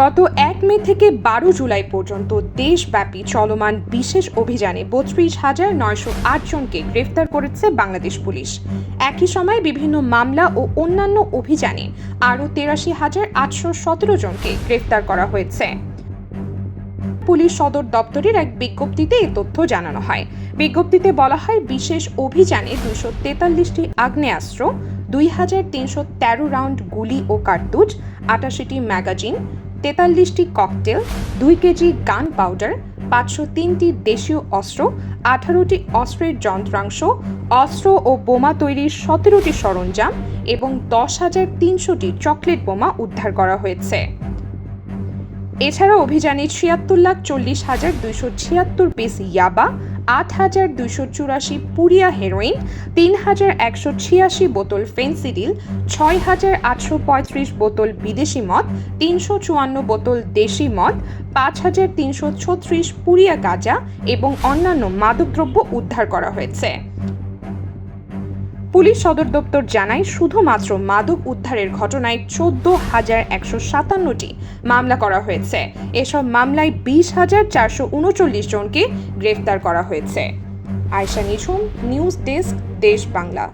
গত ১ মে থেকে ১২ জুলাই পর্যন্ত দেশব্যাপী চলমান বিশেষ অভিযানে ৩২,৯০৮ জনকে গ্রেফতার করেছে বাংলাদেশ পুলিশ। একই সময়ে বিভিন্ন মামলা ও অন্যান্য অভিযানে আরও ৮৩,৮১৭ জনকে গ্রেফতার করা হয়েছে। পুলিশ সদর দপ্তরের এক বিজ্ঞপ্তিতে এই তথ্য জানানো হয়। বিজ্ঞপ্তিতে বলা হয়, বিশেষ অভিযানে ২৪৩টি আগ্নেয়াস্ত্র, ২,৩১৩ রাউন্ড গুলি ও কার্তুজ, ৮৮টি ম্যাগাজিন, ৪৩টি ককটেল, ২ কেজি গান পাউডার, ৫০৩টি দেশীয় অস্ত্র, ১৮টি অস্ত্রের যন্ত্রাংশ, অস্ত্র ও বোমা তৈরির ১৭টি সরঞ্জাম এবং ১০,৩০০টি চকলেট বোমা উদ্ধার করা হয়েছে। এছাড়া অভিযানে ৭৬,৪০,২৭৬ পিস ইয়াবা, ৮,২৮৪ পুরিয়া হেরোইন, ৩,১৮৬ বোতল ফেন্সিডিল, ৬,৮৩৫ বোতল বিদেশি মদ, ৩৫৪ বোতল দেশি মদ, ৫,৩৩৬ পুরিয়া গাঁজা এবং অন্যান্য মাদকদ্রব্য উদ্ধার করা হয়েছে। পুলিশ সদর দপ্তর জানায়, শুধুমাত্র মাদক উদ্ধারের ঘটনায় ১৪,১৫৭টি মামলা করা হয়েছে। এসব মামলায় ২০,৪৩৯ জনকে গ্রেফতার করা হয়েছে। আয়েশা নিঝুম, নিউজ ডেস্ক, দেশ বাংলা।